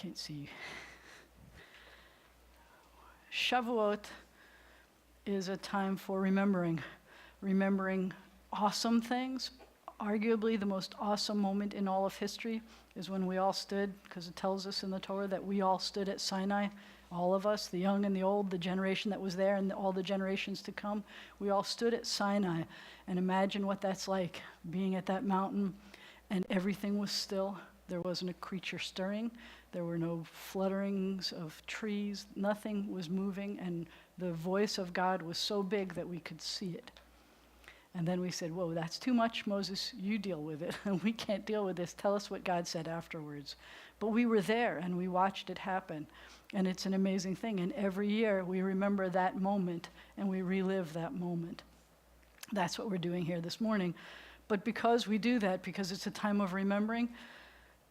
can't see. Shavuot is a time for remembering awesome things. Arguably the most awesome moment in all of history is when we all stood, because it tells us in the Torah that we all stood at Sinai, all of us, the young and the old, the generation that was there and all the generations to come. We all stood at Sinai, and imagine what that's like, being at that mountain and everything was still. There wasn't a creature stirring. There were no flutterings of trees. Nothing was moving, and the voice of God was so big that we could see it. And then we said, whoa, that's too much, Moses, you deal with it. We can't deal with this. Tell us what God said afterwards. But we were there, and we watched it happen. And it's an amazing thing. And every year, we remember that moment, and we relive that moment. That's what we're doing here this morning. But because we do that, because it's a time of remembering,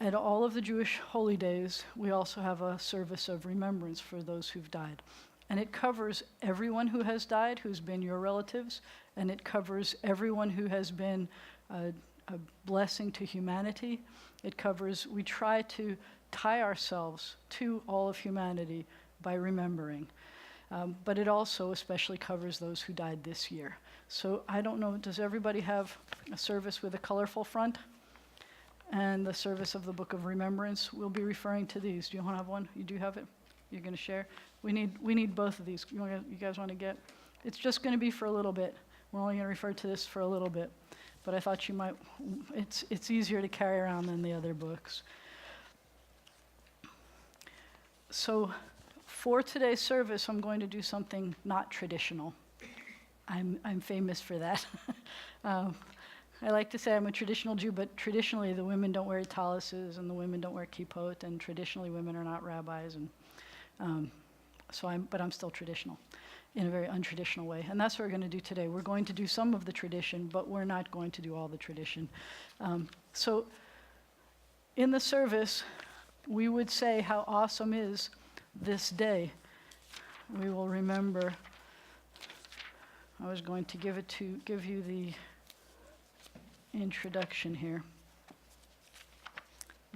at all of the Jewish holy days, we also have a service of remembrance for those who've died. And it covers everyone who has died, who's been your relatives, and it covers everyone who has been a blessing to humanity. It covers, we try to tie ourselves to all of humanity by remembering. But it also especially covers those who died this year. So I don't know, does everybody have a service with a colorful front? And the service of the Book of Remembrance, we'll be referring to these. Do you want to have one? You do have it? You're going to share? We need both of these. You guys want to get? It's just going to be for a little bit. We're only going to refer to this for a little bit. But I thought you might, it's easier to carry around than the other books. So for today's service, I'm going to do something not traditional. I'm famous for that. I like to say I'm a traditional Jew, but traditionally the women don't wear talises and the women don't wear kippot, and traditionally women are not rabbis, and but I'm still traditional in a very untraditional way. And that's what we're going to do today. We're going to do some of the tradition, but we're not going to do all the tradition. So in the service, we would say how awesome is this day. We will remember. I was going to give you the introduction here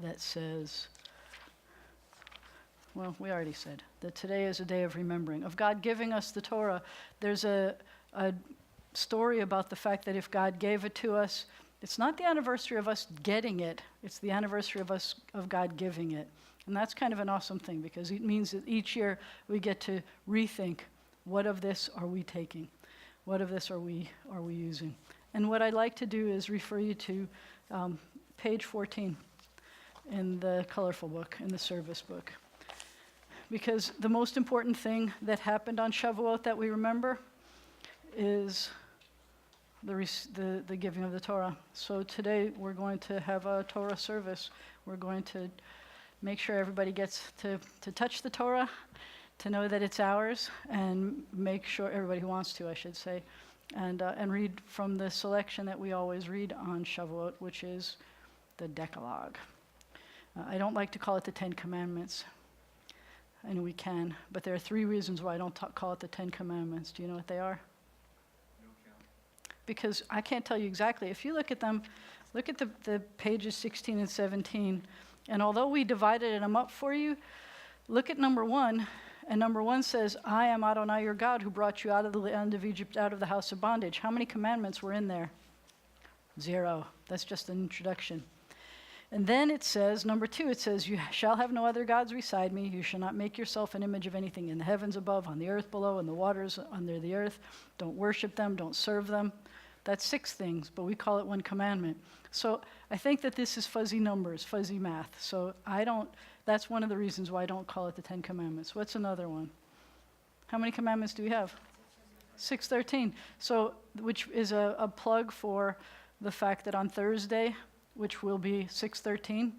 that says, well, we already said that today is a day of remembering, of God giving us the Torah. There's a story about the fact that if God gave it to us, it's not the anniversary of us getting it, it's the anniversary of God giving it. And that's kind of an awesome thing, because it means that each year we get to rethink, what of this are we taking? What of this are we using? And what I'd like to do is refer you to page 14 in the colorful book, in the service book. Because the most important thing that happened on Shavuot that we remember is the giving of the Torah. So today we're going to have a Torah service. We're going to make sure everybody gets to touch the Torah, to know that it's ours, and make sure everybody who wants to, I should say, and read from the selection that we always read on Shavuot, which is the Decalogue. I don't like to call it the Ten Commandments. I know we can, but there are 3 reasons why I don't call it the Ten Commandments. Do you know what they are? No count. Because I can't tell you exactly. If you look at them, look at the pages 16 and 17, and although we divided them up for you, look at number 1. And number 1 says, I am Adonai your God who brought you out of the land of Egypt, out of the house of bondage. How many commandments were in there? 0. That's just an introduction. And then it says, number 2, it says, you shall have no other gods beside me. You shall not make yourself an image of anything in the heavens above, on the earth below, and the waters under the earth. Don't worship them. Don't serve them. That's 6 things, but we call it 1 commandment. So I think that this is fuzzy numbers, fuzzy math. So that's one of the reasons why I don't call it the 10 Commandments. What's another one? How many commandments do we have? 613. So, which is a plug for the fact that on Thursday, which will be 613,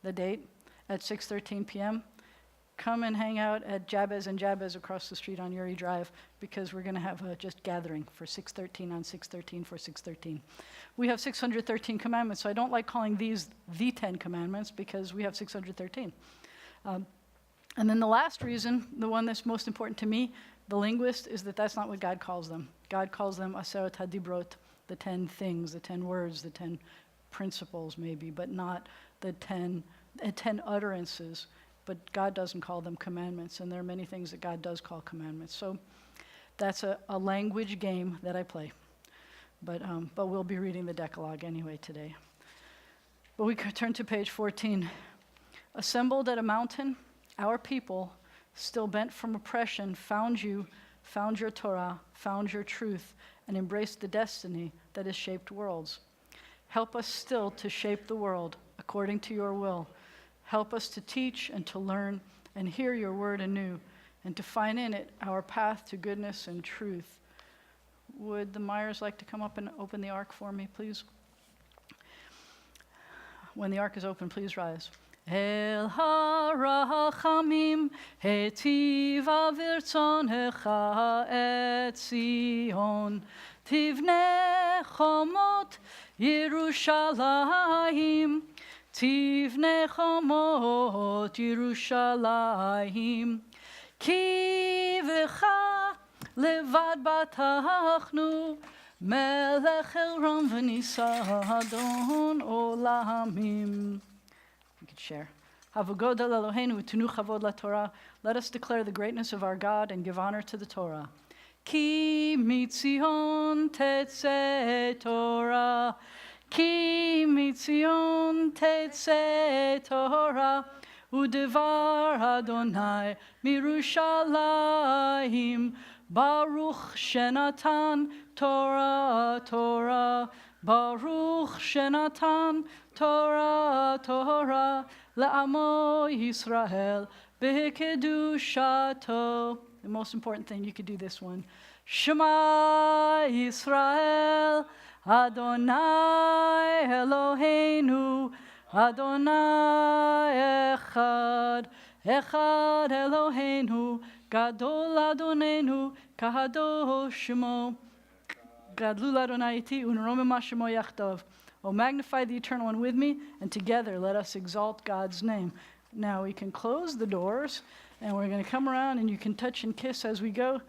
the date, at 6:13 p.m., come and hang out at Jabez and Jabez across the street on Uri Drive, because we're going to have a just gathering for 6:13 on 6:13 for 6:13. We have 613 commandments, so I don't like calling these the 10 commandments, because we have 613. And then the last reason, the one that's most important to me, the linguist, is that that's not what God calls them. God calls them Aseret HaDibrot, the 10 things, the 10 words, the 10 principles maybe, but not the 10 utterances but God doesn't call them commandments, and there are many things that God does call commandments. So that's a language game that I play. But we'll be reading the Decalogue anyway today. But we could turn to page 14. Assembled at a mountain, our people, still bent from oppression, found you, found your Torah, found your truth, and embraced the destiny that has shaped worlds. Help us still to shape the world according to your will. Help us to teach and to learn and hear your word anew, and to find in it our path to goodness and truth. Would the Myers like to come up and open the ark for me, please? When the ark is open, please rise. El harachamim hetiva virtzonecha et Zion tivne chomot Yerushalayim tivne chomot Yerushalayim ki v'cha levad batachnu melech elron v'nisadon olamim. Share. Havogod Eloheinu tenu chavod laTorah. Let us declare the greatness of our God and give honor to the Torah. Ki mitzion tetzeh Torah. Ki mitzion tetzeh Torah. Udevar Adonai mirushalayim. Baruch shenatan Torah Torah. Baruch shenatan Torah, Torah, la'amo Yisrael, bekedushato. The most important thing, you could do this one. Shema Yisrael, Adonai Eloheinu, Adonai Echad, Echad Eloheinu, Gadol Adonenu, Kahadosh Shemo, Gadlul Adonai iti, unromim Shemo yachtov. Oh, magnify the Eternal One with me, and together let us exalt God's name. Now we can close the doors, and we're going to come around, and you can touch and kiss as we go.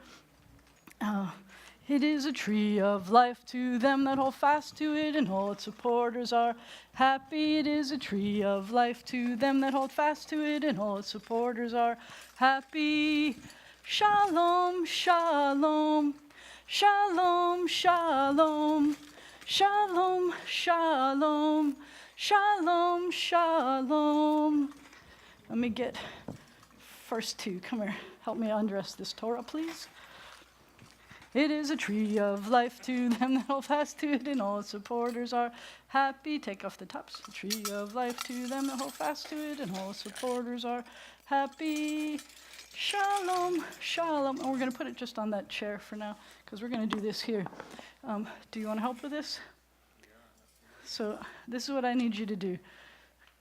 It is a tree of life to them that hold fast to it, and all its supporters are happy. It is a tree of life to them that hold fast to it, and all its supporters are happy. Shalom, shalom, shalom, shalom. Shalom, shalom, shalom, shalom. Let me get first two. Come here. Help me undress this Torah, please. It is a tree of life to them that hold fast to it, and all its supporters are happy. Take off the tops. A tree of life to them that hold fast to it, and all its supporters are happy. Shalom, shalom. And we're going to put it just on that chair for now, because we're going to do this here. Do you want to help with this? So this is what I need you to do.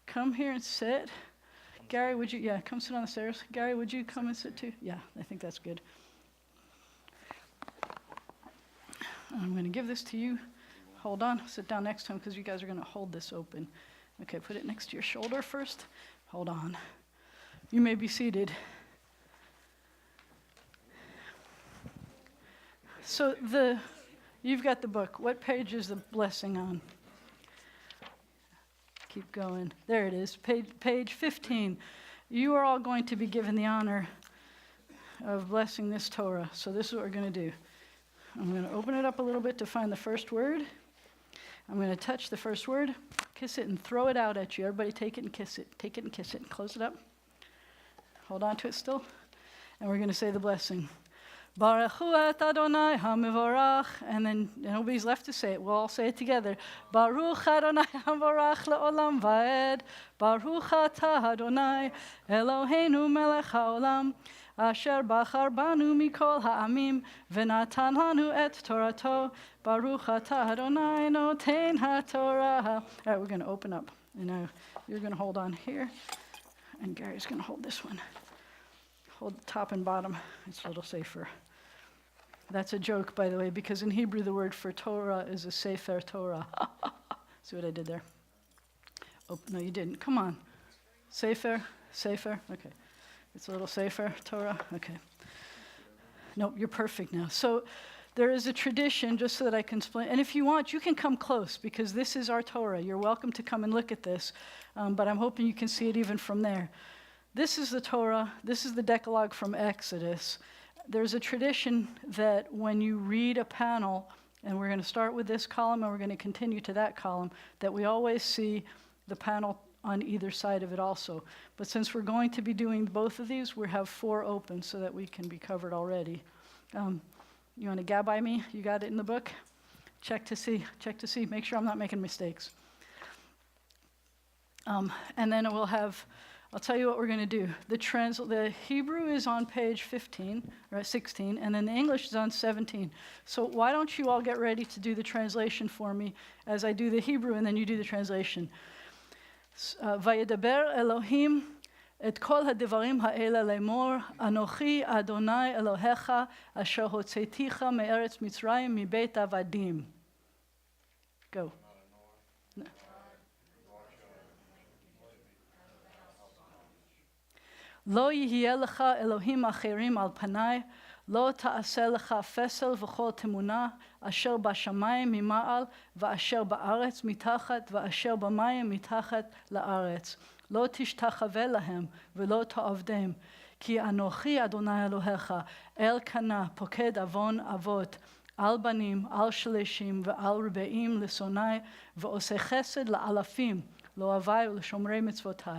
Come here and sit. Gary, would you, come sit on the stairs. Gary, would you come and sit too? Yeah, I think that's good. I'm going to give this to you. Hold on, sit down next to him because you guys are going to hold this open. Okay, put it next to your shoulder first. Hold on. You may be seated. So you've got the book. What page is the blessing on? Keep going. There it is, page 15. You are all going to be given the honor of blessing this Torah. So this is what we're going to do. I'm going to open it up a little bit to find the first word. I'm going to touch the first word, kiss it, and throw it out at you. Everybody take it and kiss it. Take it and kiss it and close it up. Hold on to it still. And we're going to say the blessing. Baruch hu et Adonai hamivorach, and then nobody's left to say it. We'll all say it together. Baruch Adonai hamivorach leolam vaed. Baruch atah Adonai Eloheinu melech haolam. Asher bachar banu mikol ha'amim v'natan lanu et Torato. Baruch atah Adonai noten ha'torah. All right, we're going to open up. And you're going to hold on here, and Gary's going to hold this one. Hold the top and bottom. It's a little safer. That's a joke, by the way, because in Hebrew the word for Torah is a Sefer Torah. See what I did there? Oh, no, you didn't. Come on. Sefer. Okay. It's a little safer, Torah. Okay. Nope, you're perfect now. So there is a tradition, just so that I can explain. And if you want, you can come close, because this is our Torah. You're welcome to come and look at this. But I'm hoping you can see it even from there. this is the Torah. This is the Decalogue from Exodus. There's a tradition that when you read a panel, and we're going to start with this column and we're going to continue to that column, that we always see the panel on either side of it also. But since we're going to be doing both of these, we have 4 open so that we can be covered already. You want to gab by me? You got it in the book? Check to see, make sure I'm not making mistakes. And then we'll have, I'll tell you what we're going to do. The Hebrew is on page 15, or 16, and then the English is on 17. So why don't you all get ready to do the translation for me as I do the Hebrew, and then you do the translation. וידבר אלוהים את כל הדברים האלה לאמור, אנוכי אדוני אלוהיך, אשר הוצאתיך מארץ מצרים מבית עבדים. Go. לא יהיה לך אלוהים אחרים על פניי, לא תעשה לך פסל וכל תמונה, אשר בשמיים ממעל, ואשר בארץ מתחת, ואשר במים מתחת לארץ. לא תשתחווה להם, ולא תעבדם. כי אנוכי אדוני אלוהיך, אל קנה פוקד עוון אבות, על בנים, על שלישים, ועל רבעים לשונאי, ועושה חסד לאלפים, לאוהבי ולשומרי מצוותי.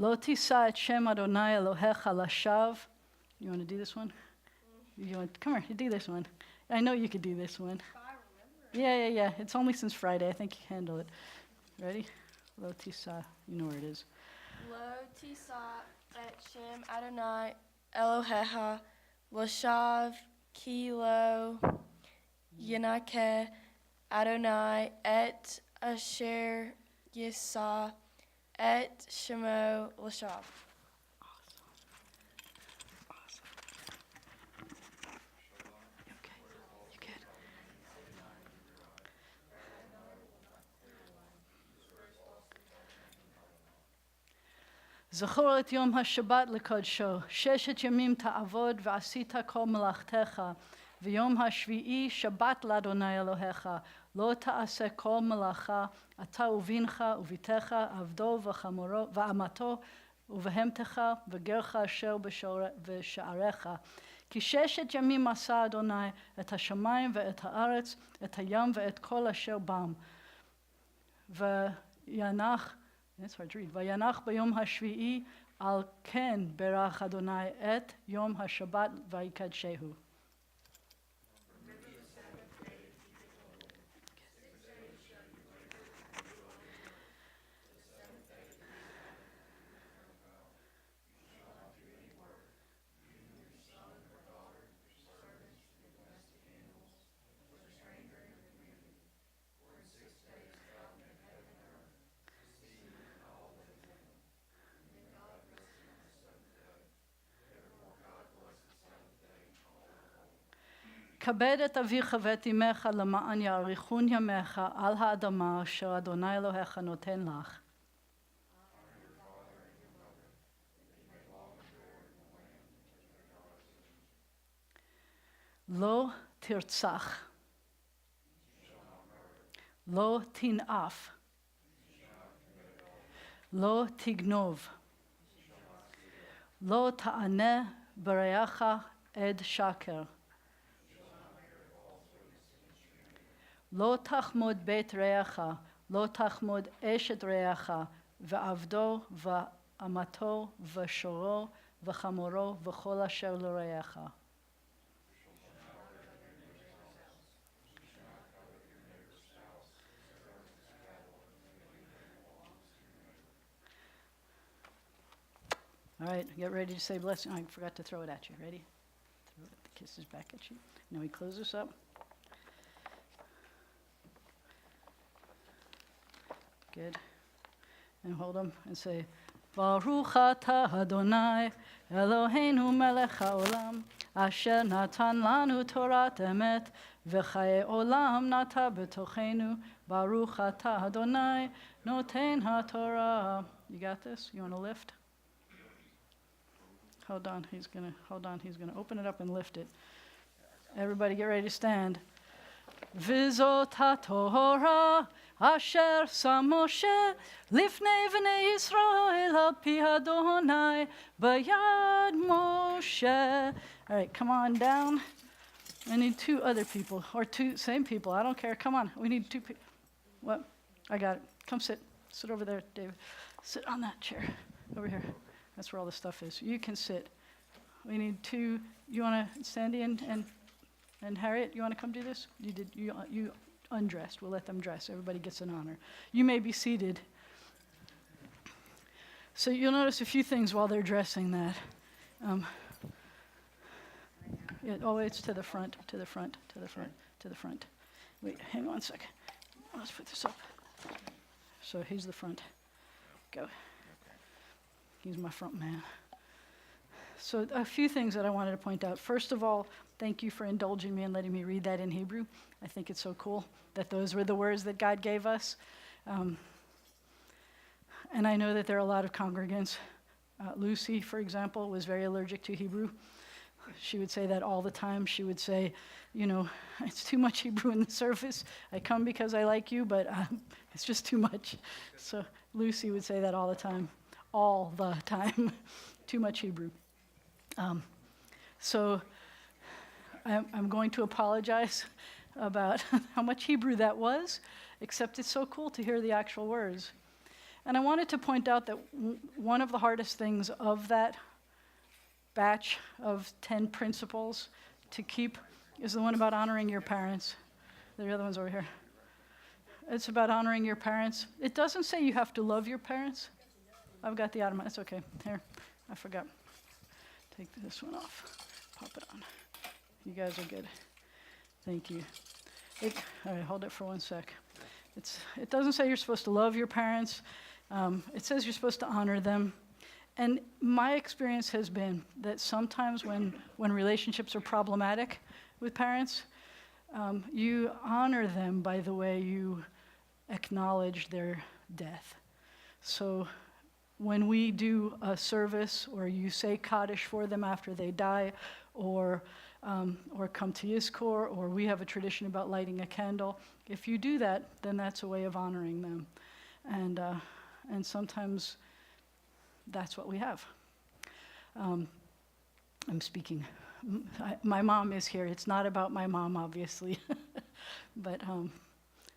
לא תישא את שם אדוני אלוהיך לשווא. You want to do this one? Come here, you do this one. I know you could do this one. Yeah. It's only since Friday. I think you can handle it. Ready? Lo tisa. You know where it is. Lo tisa et shem Adonai Elohecha l'shav ki lo yanake Adonai et asher yisa et shemo l'shav. זכור את יום השבת לקודשו, 6 ימים תעבוד ועשית כל מלאכתך, ויום השביעי שבת לאדוני אלוהיך, לא תעשה כל מלאכה, אתה ובנך וביתך, עבדו וחמורו, ואמתו ובהמתך, וגרך אשר בשעריך. כי 6 ימים עשה אדוני את השמיים ואת הארץ, את הים ואת כל אשר בם. וינח, It's hard to read. וינח ביום השביעי, על כן ברך אדוני את יום השבת ויקדשהו. כבד את אביך ואת אמך למען יאריכון ימיך על האדמה אשר אדוני אלוהיך נותן לך. לא תרצח. לא תנאף. לא תגנוב. לא תענה ברעך עד שקר. לא תחמוד בית רעך, לא תחמוד אשת רעך, ועבדו ואמתו ושורו וחמורו וכל אשר לרעך. All right, get ready to say blessing. I forgot to throw it at you. Ready? Throw it, the kisses back at you. Now we close this up. Good. And hold them and say, Baruch atah Adonai, Eloheinu melech haolam, asher natan lanu Torat emet, v'chaye olam nata b'tochenu, Baruch atah Adonai, noten haTorah. You got this? You want to lift? Hold on, he's gonna open it up and lift it. Everybody get ready to stand. Vizot haTorah, asher sam Moshe, lifnei v'nei Yisrael al pi Adonai, b'yad Moshe. All right, come on down. I need 2 other people, or 2 same people. I don't care. Come on, we need 2 people. What? I got it. Come sit. Sit over there, David. Sit on that chair over here. That's where all the stuff is. You can sit. We need 2. You want to, Sandy and Harriet, you want to come do this? You undressed. We'll let them dress. Everybody gets an honor. You may be seated. So you'll notice a few things while they're dressing that. It's to the front, to the front, to the front, to the front. Wait, hang on a second. Let's put this up. So he's the front. Go. He's my front man. So a few things that I wanted to point out. First of all, thank you for indulging me and letting me read that in Hebrew. I think it's so cool that those were the words that God gave us. And I know that there are a lot of congregants. Lucy, for example, was very allergic to Hebrew. She would say that all the time. She would say, it's too much Hebrew in the service. I come because I like you, but it's just too much. So Lucy would say that all the time. All the time. Too much Hebrew. So I'm going to apologize about how much Hebrew that was, except it's so cool to hear the actual words. And I wanted to point out that one of the hardest things of that batch of 10 principles to keep is the one about honoring your parents. The other one's over here. It's about honoring your parents. It doesn't say you have to love your parents. I've got the automatic. It's okay. Here, I forgot. Take this one off. Pop it on. You guys are good. Thank you. All right, hold it for 1 sec. It doesn't say you're supposed to love your parents. It says you're supposed to honor them. And my experience has been that sometimes when relationships are problematic with parents, you honor them by the way you acknowledge their death. So when we do a service or you say Kaddish for them after they die, or come to Yizkor, or we have a tradition about lighting a candle, if you do that, then that's a way of honoring them. And sometimes that's what we have. I'm speaking. My mom is here. It's not about my mom, obviously. But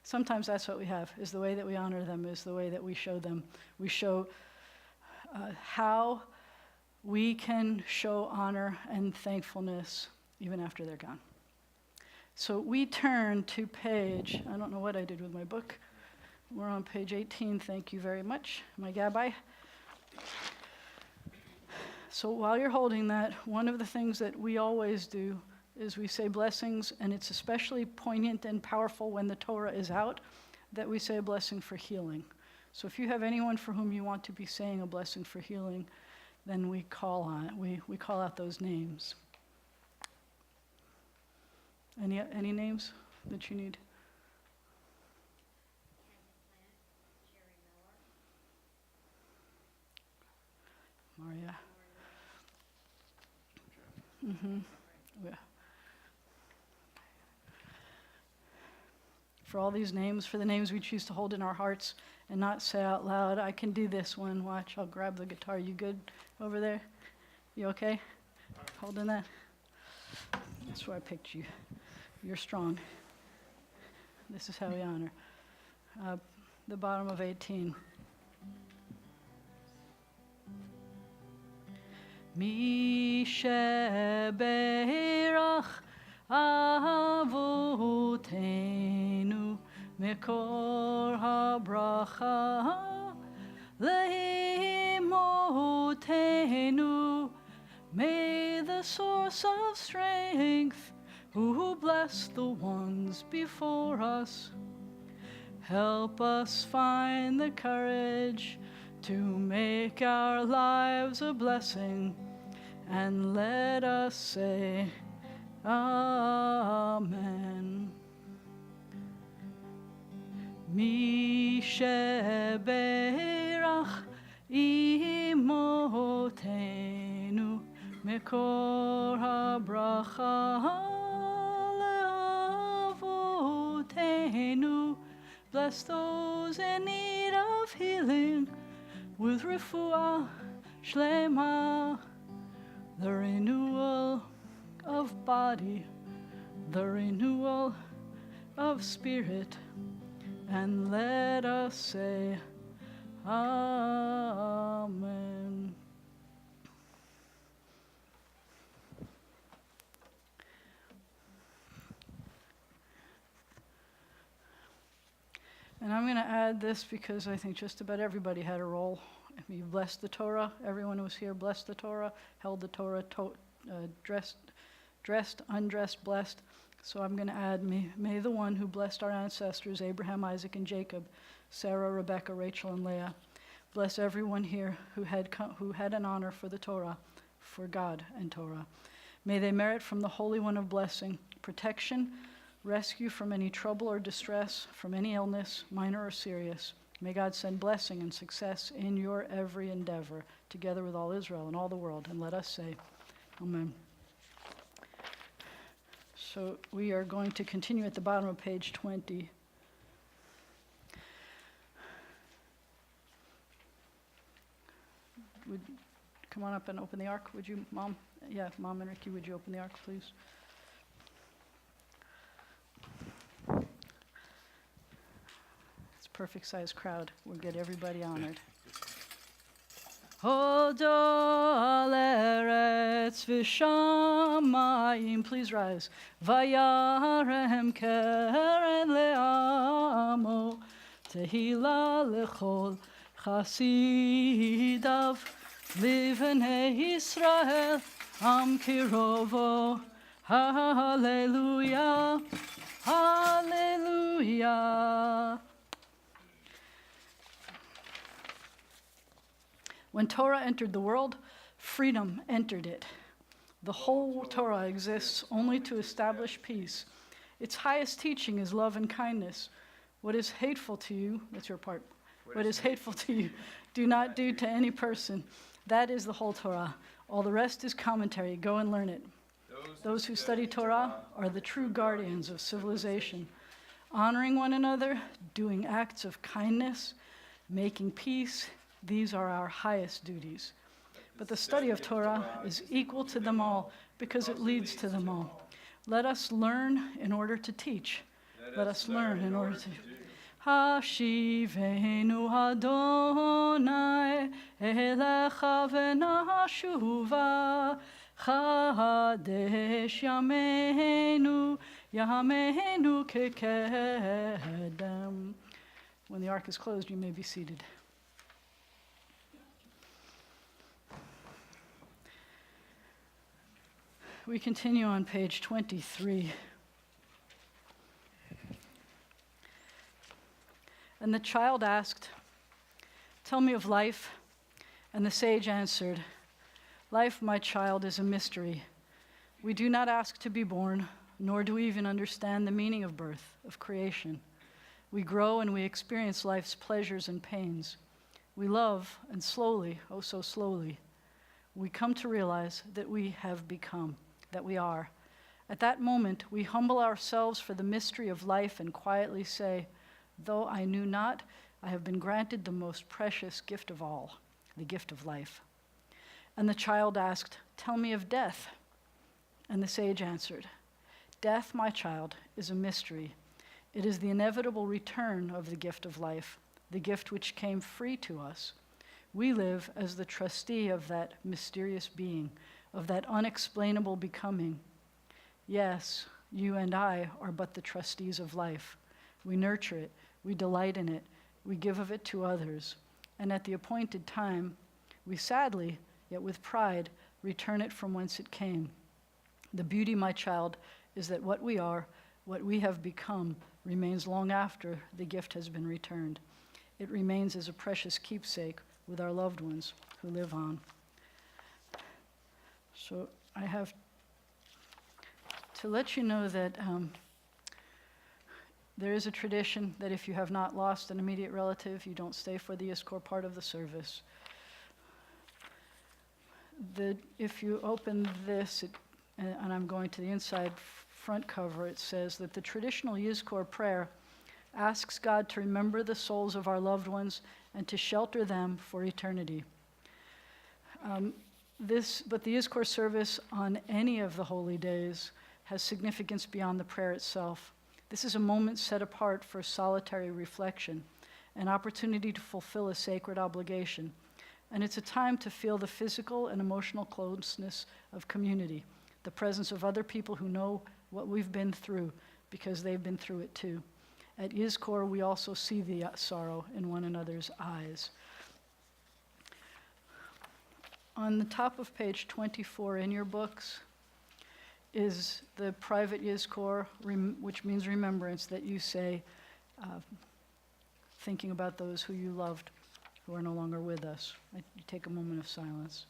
sometimes that's what we have, is the way that we honor them, is the way that we show them. We show how we can show honor and thankfulness even after they're gone. So we turn to page, I don't know what I did with my book. We're on page 18, thank you very much, my Gabbai. So while you're holding that, one of the things that we always do is we say blessings, and it's especially poignant and powerful when the Torah is out, that we say a blessing for healing. So if you have anyone for whom you want to be saying a blessing for healing, then we call on it. We call out those names. Any names that you need? Maria. Yeah. For all these names, for the names we choose to hold in our hearts and not say out loud, I can do this one. Watch, I'll grab the guitar. You good over there? You okay? Holding that? That's where I picked you. You're strong. This is how we honor. The bottom of 18. Mi sheberach avotenu mekor habracha leimotenu. May the source of strength, who bless the ones before us, help us find the courage to make our lives a blessing, and let us say, Amen. Mi sheberach imotenu mekor habracha leavotenu. Bless those in need of healing with refuah shlema, the renewal of body, the renewal of spirit, and let us say, Amen. And I'm going to add this because I think just about everybody had a role. You blessed the Torah. Everyone who was here blessed the Torah, held the Torah, dressed, undressed, blessed. So I'm going to add, may the one who blessed our ancestors, Abraham, Isaac, and Jacob, Sarah, Rebecca, Rachel, and Leah, bless everyone here who had an honor for the Torah, for God and Torah. May they merit from the Holy One of blessing, protection, rescue from any trouble or distress, from any illness, minor or serious. May God send blessing and success in your every endeavor, together with all Israel and all the world. And let us say, Amen. So we are going to continue at the bottom of page 20. Would come on up and open the ark, would you, Mom? Yeah, Mom and Ricky, would you open the ark, please? It's a perfect sized crowd. We'll get everybody honored. Hoda l'eretz v'shamayim, please rise. Vayarem keren le'amo, tehila lechol chasidav, livnei Yisrael, am kirovo. Hallelujah, hallelujah. When Torah entered the world, freedom entered it. The whole Torah exists only to establish peace. Its highest teaching is love and kindness. What is hateful to you, that's your part. What is hateful to you, do not do to any person. That is the whole Torah. All the rest is commentary. Go and learn it. Those who study Torah are the true guardians of civilization. Honoring one another, doing acts of kindness, making peace, these are our highest duties. But the study of Torah is equal to them all because it leads to them all. Let us learn in order to teach. Let us learn in order to... Hashivenu Adonai elecha v'nashuva chadesh yameinu kekedem. When the ark is closed, you may be seated. We continue on page 23. And the child asked, "Tell me of life." And the sage answered, "Life, my child, is a mystery. We do not ask to be born, nor do we even understand the meaning of birth, of creation. We grow and we experience life's pleasures and pains. We love, and slowly, oh so slowly, we come to realize that we have become, that we are. At that moment, we humble ourselves for the mystery of life and quietly say, 'Though I knew not, I have been granted the most precious gift of all, the gift of life.' And the child asked, 'Tell me of death.' And the sage answered, 'Death, my child, is a mystery. It is the inevitable return of the gift of life, the gift which came free to us. We live as the trustee of that mysterious being, of that unexplainable becoming. Yes, you and I are but the trustees of life. We nurture it, we delight in it, we give of it to others, and at the appointed time, we sadly, yet with pride, return it from whence it came. The beauty, my child, is that what we are, what we have become, remains long after the gift has been returned. It remains as a precious keepsake with our loved ones who live on. So I have to let you know that there is a tradition that if you have not lost an immediate relative, you don't stay for the Yizkor part of the service. If you open this, and I'm going to the inside front cover, it says that the traditional Yizkor prayer asks God to remember the souls of our loved ones and to shelter them for eternity. But the Yizkor service on any of the holy days has significance beyond the prayer itself. This is a moment set apart for solitary reflection, an opportunity to fulfill a sacred obligation. And it's a time to feel the physical and emotional closeness of community, the presence of other people who know what we've been through because they've been through it too. At Yizkor, we also see the sorrow in one another's eyes. On the top of page 24 in your books is the private Yizkor, which means remembrance, that you say, thinking about those who you loved, who are no longer with us. You take a moment of silence.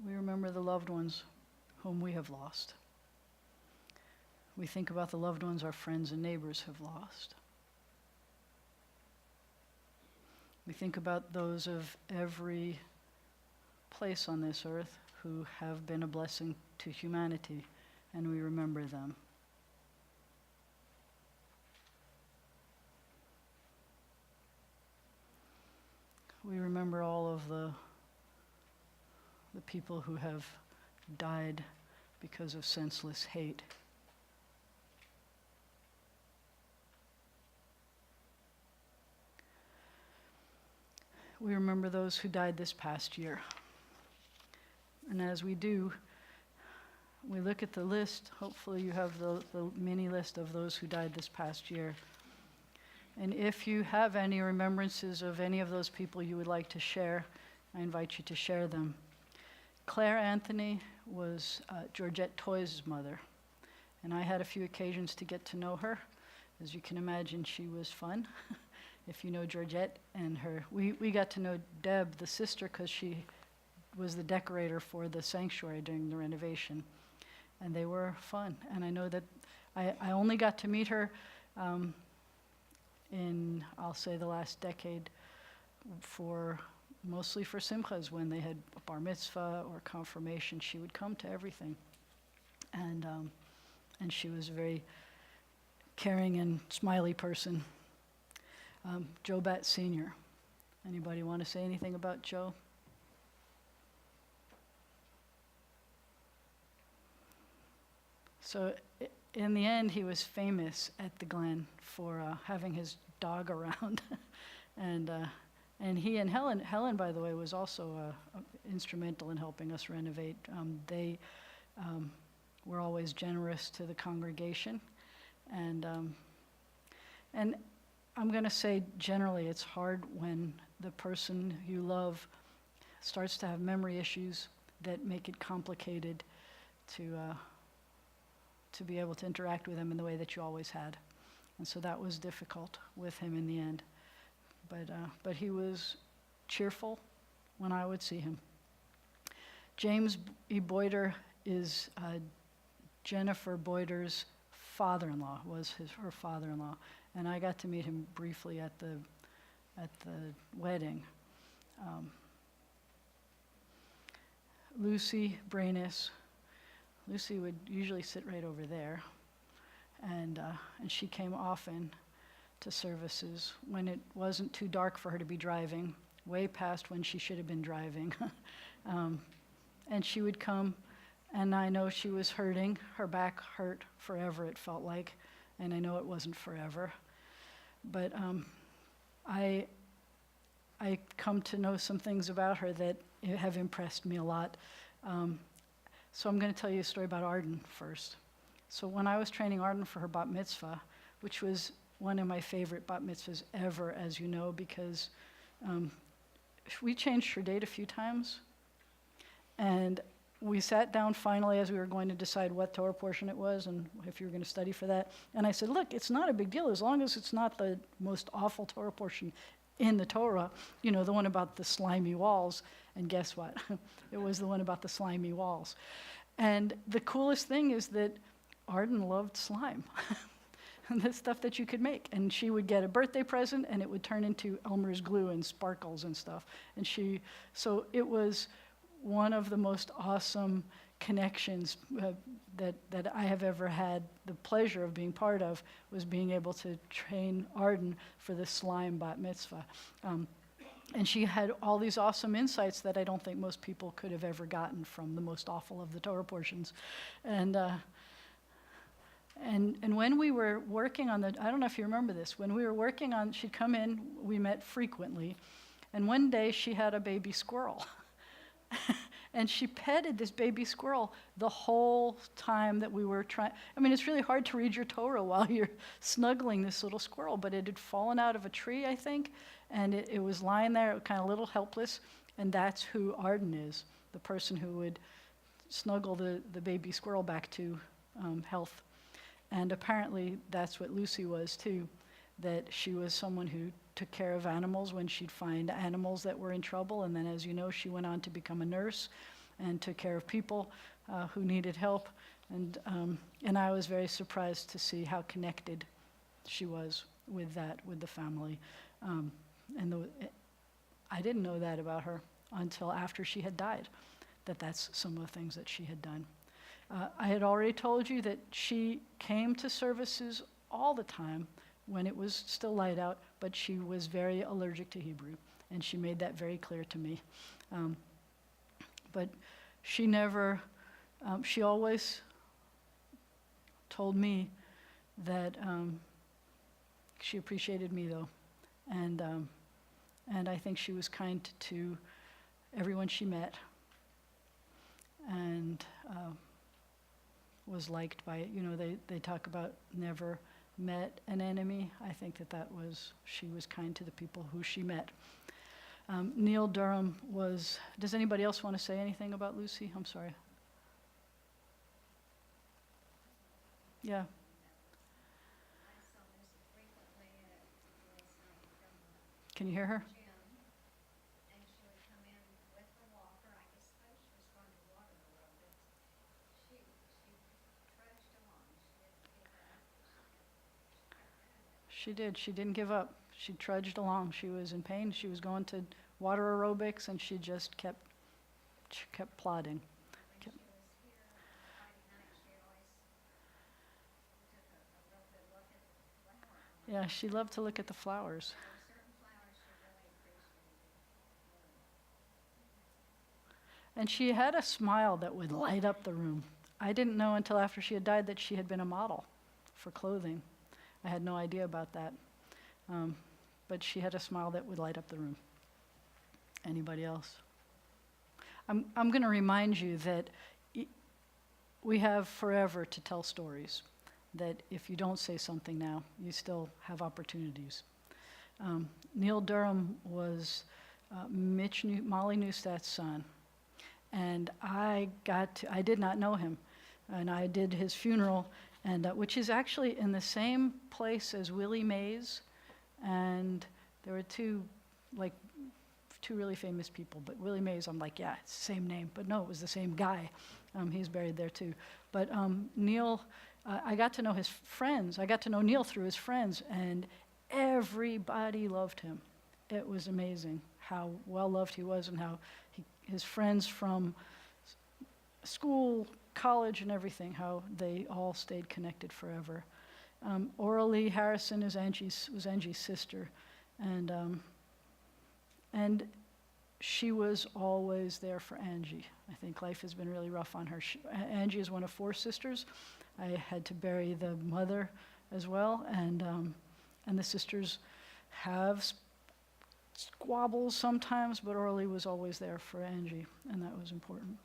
We remember the loved ones whom we have lost. We think about the loved ones our friends and neighbors have lost. We think about those of every place on this earth who have been a blessing to humanity, and we remember them. We remember all of the people who have died because of senseless hate. We remember those who died this past year. And as we do, we look at the list. Hopefully you have the mini list of those who died this past year. And if you have any remembrances of any of those people you would like to share, I invite you to share them. Claire Anthony was Georgette Toy's mother, and I had a few occasions to get to know her. As you can imagine, she was fun. If you know Georgette and her, we got to know Deb, the sister, because she was the decorator for the sanctuary during the renovation, and they were fun. And I know that I only got to meet her in, I'll say, the last decade, mostly for simchas. When they had a bar mitzvah or confirmation, she would come to everything. And she was a very caring and smiley person. Joe Batt Sr. Anybody want to say anything about Joe? So in the end, he was famous at the Glen for having his dog around. And he and Helen, by the way, was also instrumental in helping us renovate. They were always generous to the congregation. And I'm going to say generally it's hard when the person you love starts to have memory issues that make it complicated to be able to interact with him in the way that you always had. And so that was difficult with him in the end. But he was cheerful when I would see him. James E. Boyder is Jennifer Boyder's father-in-law, her father-in-law. And I got to meet him briefly at the wedding. Lucy Brainis. Lucy would usually sit right over there, and she came often to services when it wasn't too dark for her to be driving, way past when she should have been driving. And she would come, and I know she was hurting. Her back hurt forever, it felt like, and I know it wasn't forever. But I come to know some things about her that have impressed me a lot. So I'm going to tell you a story about Arden first. So when I was training Arden for her bat mitzvah, which was one of my favorite bat mitzvahs ever, as you know, because we changed her date a few times. And we sat down finally as we were going to decide what Torah portion it was and if you were going to study for that. And I said, look, it's not a big deal as long as it's not the most awful Torah portion in the Torah, you know, the one about the slimy walls. And guess what? It was the one about the slimy walls. And the coolest thing is that Arden loved slime. And the stuff that you could make. And she would get a birthday present and it would turn into Elmer's glue and sparkles and stuff. And so it was one of the most awesome connections that I have ever had the pleasure of being part of, was being able to train Arden for the slime bat mitzvah. And she had all these awesome insights that I don't think most people could have ever gotten from the most awful of the Torah portions. And when we were working on I don't know if you remember this, when we were working on, she'd come in, we met frequently, and one day she had a baby squirrel. And she petted this baby squirrel the whole time that we were trying. I mean, it's really hard to read your Torah while you're snuggling this little squirrel, but it had fallen out of a tree, I think, and it was lying there kind of a little helpless, and that's who Arden is, the person who would snuggle the baby squirrel back to health. And apparently that's what Lucy was too, that she was someone who took care of animals when she'd find animals that were in trouble. And then, as you know, she went on to become a nurse and took care of people who needed help. And I was very surprised to see how connected she was with the family. I didn't know that about her until after she had died, that's some of the things that she had done. I had already told you that she came to services all the time when it was still light out, but she was very allergic to Hebrew, and she made that very clear to me. But she never, she always told me that she appreciated me, though, and I think she was kind to everyone she met, and was liked by it. You know, they talk about never met an enemy. I think she was kind to the people who she met. Neil Durham was, does anybody else want to say anything about Lucy? I'm sorry. Yeah. Can you hear her? She did. She didn't give up. She trudged along. She was in pain. She was going to water aerobics, and she just kept plodding. Yeah, she loved to look at the flowers. And she had a smile that would light up the room. I didn't know until after she had died that she had been a model for clothing. I had no idea about that. But she had a smile that would light up the room. Anybody else? I'm going to remind you that we have forever to tell stories, that if you don't say something now, you still have opportunities. Neil Durham was Molly Neustat's son, and I did not know him, and I did his funeral, and which is actually in the same place as Willie Mays, and there were two really famous people, but Willie Mays, I'm like, yeah, it's the same name, but no, it was the same guy. He's buried there too. But Neil, I got to know his friends. I got to know Neil through his friends, and everybody loved him. It was amazing how well loved he was, and how his friends from school, college, and everything, how they all stayed connected forever. Oralee Harrison was Angie's sister, and she was always there for Angie. I think life has been really rough on her. Angie is one of 4 sisters. I had to bury the mother as well, and the sisters have squabbles sometimes, but Orly was always there for Angie, and that was important.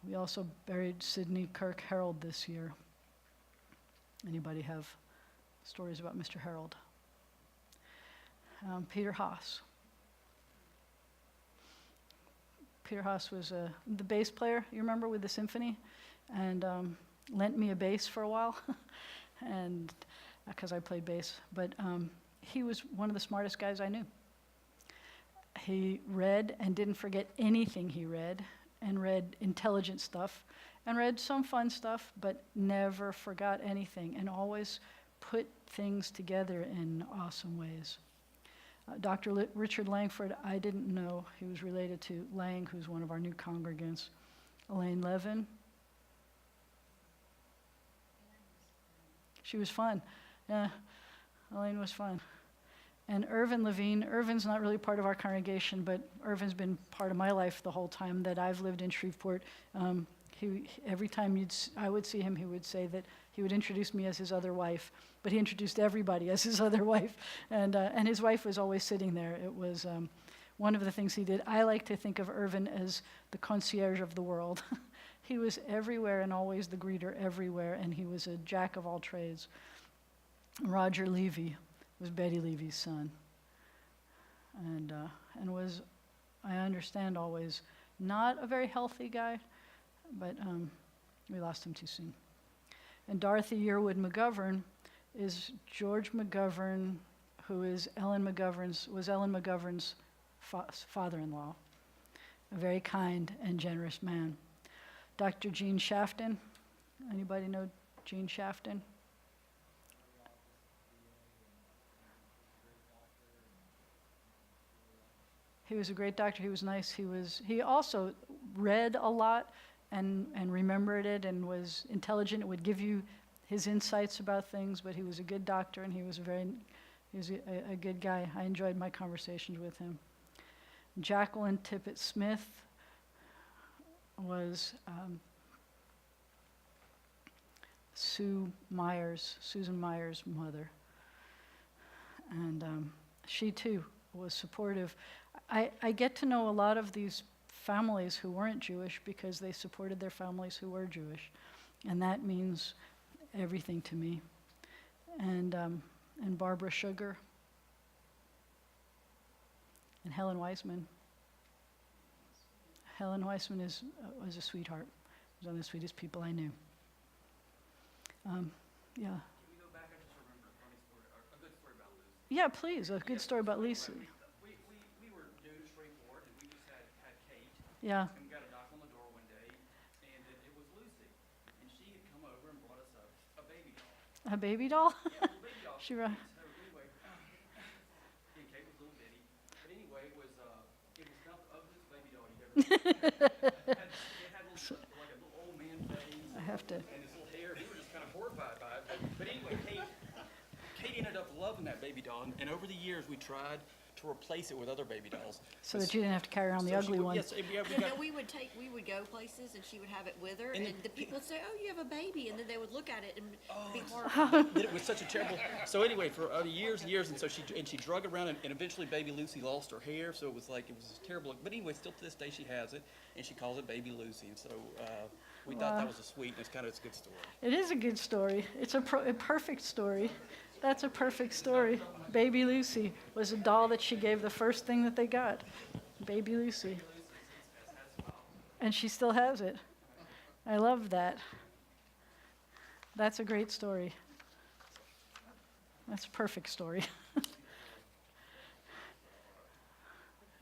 We also buried Sidney Kirk Harold this year. Anybody have stories about Mr. Harold? Peter Haas. Peter Haas was the bass player, you remember, with the symphony, and lent me a bass for a while, and because I played bass. But he was one of the smartest guys I knew. He read and didn't forget anything he read, and read intelligent stuff, and read some fun stuff, but never forgot anything, and always put things together in awesome ways. Dr. Richard Langford, I didn't know he was related to Lang, who's one of our new congregants. Elaine Levin. She was fun. Yeah, Elaine was fun. And Irvin Levine. Irvin's not really part of our congregation, but Irvin's been part of my life the whole time that I've lived in Shreveport. Every time I would see him, he would say that he would introduce me as his other wife, but he introduced everybody as his other wife, and his wife was always sitting there. It was one of the things he did. I like to think of Irvin as the concierge of the world. He was everywhere and always the greeter everywhere, and he was a jack of all trades. Roger Levy was Betty Levy's son, and was, I understand, always not a very healthy guy, but we lost him too soon. And Dorothy Yearwood McGovern is George McGovern, who is Ellen McGovern's father-in-law, a very kind and generous man. Dr. Gene Shafton, anybody know Gene Shafton? He was a great doctor. He was nice. He also read a lot and remembered it and was intelligent. It would give you his insights about things, but he was a good doctor, and he was a good guy. I enjoyed my conversations with him. Jacqueline Tippett Smith was Susan Meyer's mother, and she too was supportive. I get to know a lot of these families who weren't Jewish because they supported their families who were Jewish, and that means everything to me. And Barbara Sugar, and Helen Weissman. Helen Weissman was a sweetheart. Was one of the sweetest people I knew. Yeah. Can we go back? I just remember a funny story, or a good story about Lucy. Yeah, please, a good story about Lisa. We were new to Shreveport, and we just had Kate. Yeah. And we got a knock on the door one day, and it was Lucy. And she had come over and brought us a baby doll. A baby doll? Yeah, a little baby doll. She So anyway, and Kate was a little bitty. But anyway, it was about the ugliest baby doll you'd ever seen. It had like a little old man face. I have to. And his little hair. We were just kind of horrified by it. But anyway, Kate ended up loving that baby doll. And over the years, we tried to replace it with other baby dolls. So that you didn't have to carry around the ugly one. Yes, we No, got, we would go places and she would have it with her, and the people would say, "Oh, you have a baby," and then they would look at it and be horrified. it was such a terrible. So anyway, for years and years, and so she drug around, and eventually, baby Lucy lost her hair. So it was terrible. But anyway, still to this day, she has it, and she calls it Baby Lucy. And so we thought that was a sweet, and it's a good story. It is a good story. It's a perfect story. That's a perfect story. Baby Lucy was a doll that she gave the first thing that they got. Baby Lucy. And she still has it. I love that. That's a great story. That's a perfect story.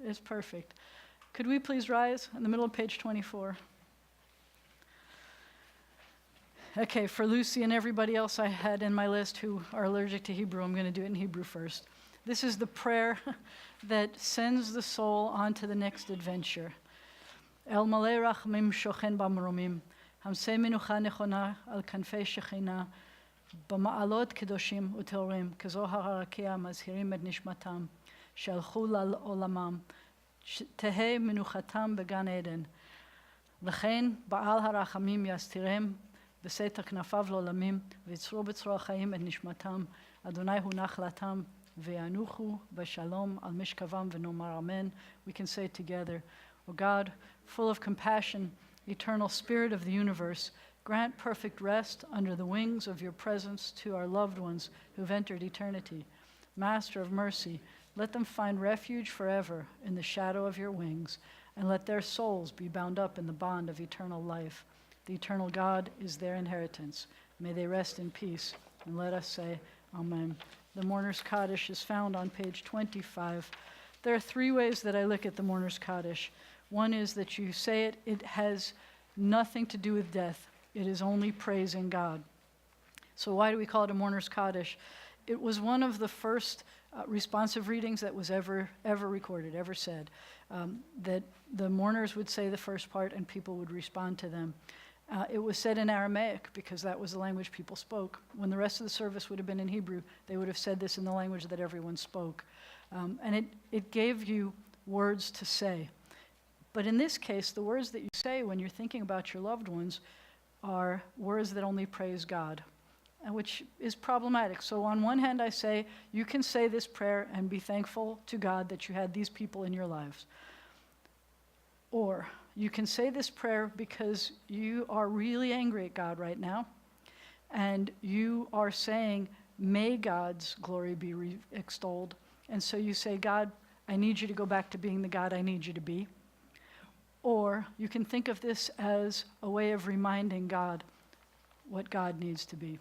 It's perfect. Could we please rise in the middle of page 24? Okay, for Lucy and everybody else I had in my list who are allergic to Hebrew, I'm going to do it in Hebrew first. This is the prayer that sends the soul on to the next adventure. El malei rachmim shochen b'mromim, hamsei menucha nechona al kanfei shechina, b'ma'alot kedoshim uteorim, kezohar harakia mazhirim et nishmatam, shalchu lal olamam, תהא מנוחתם בגן עדן. לכן בעל הרחמים יסתירם בסתר כנפיו לעולמים, ויצרו בצרור החיים את נשמתם. אדוני הוא נחלתם, וינוחו בשלום על משכבם ונאמר אמן. We can say it together. O God, full of compassion, eternal spirit of the universe, grant perfect rest under the wings of your presence to our loved ones who've entered eternity. Master of mercy, let them find refuge forever in the shadow of your wings, and let their souls be bound up in the bond of eternal life. The eternal God is their inheritance. May they rest in peace. And let us say, Amen. The Mourner's Kaddish is found on page 25. There are three ways that I look at the Mourner's Kaddish. One is that you say it, it has nothing to do with death. It is only praising God. So why do we call it a Mourner's Kaddish? It was one of the first responsive readings that was ever recorded, ever said. That the mourners would say the first part and people would respond to them. It was said in Aramaic because that was the language people spoke. When the rest of the service would have been in Hebrew, they would have said this in the language that everyone spoke. And it gave you words to say. But in this case, the words that you say when you're thinking about your loved ones are words that only praise God, which is problematic. So on one hand, I say, you can say this prayer and be thankful to God that you had these people in your lives. Or you can say this prayer because you are really angry at God right now, and you are saying, may God's glory be extolled. And so you say, God, I need you to go back to being the God I need you to be. Or you can think of this as a way of reminding God what God needs to be.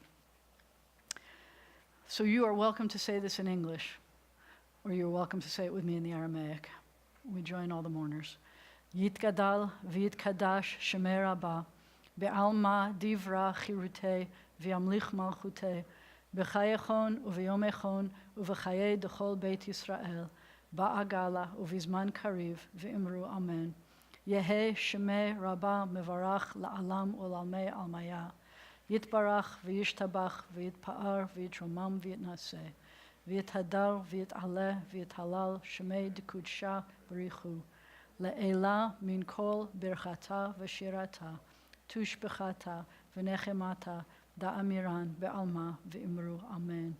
So you are welcome to say this in English, or you're welcome to say it with me in the Aramaic. We join all the mourners. Yitgadal v'yitkadash shemei rabba, be'alma divra chirute v'yamlich malchute, b'chayechon u'v'yomechon u'v'chayei dechol beit Yisrael, ba'agala u'v'zman kariv v'imru amen. Yehe shemei rabba mevarach la'alam u'lalmei almaya. Yitbarach v'yishtabach v'yitpa'ar v'yitromam v'yitnaseh. V'yithadar v'yit'aleh v'yithalal shemei dekudsha b'richu. Le'ela min kol birchata v'shirata. Tushbechata v'nechemata da'amiran be'alma v'imru amen.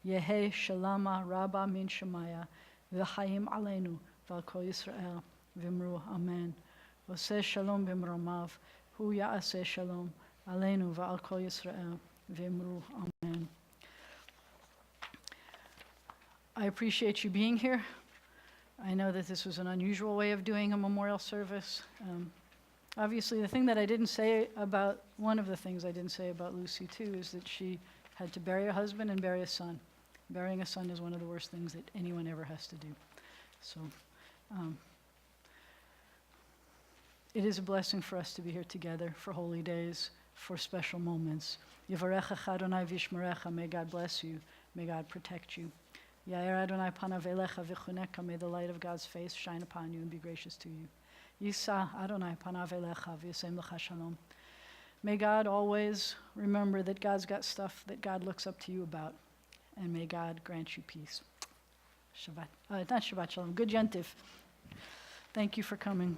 Yehe shalama rabba min shemaya v'chaim aleinu v'al kol Yisrael v'imru amen. Oseh shalom b'mromav hu ya'aseh shalom aleinu v'al kol Yisrael v'imru amen. I appreciate you being here. I know that this was an unusual way of doing a memorial service. Obviously, the thing that I didn't say about, one of the things I didn't say about Lucy too, is that she had to bury a husband and bury a son. Burying a son is one of the worst things that anyone ever has to do. So it is a blessing for us to be here together for holy days, for special moments. Yivarecha Adonai v'yishmerecha, may God bless you, may God protect you. Yair Adonai panav elecha v'chuneka, may the light of God's face shine upon you and be gracious to you. Yisa Adonai panav elecha v'yasem lecha shalom. May God always remember that God's got stuff that God looks up to you about, and may God grant you peace. Shabbat, not Shabbat Shalom, good Yentiv. Thank you for coming.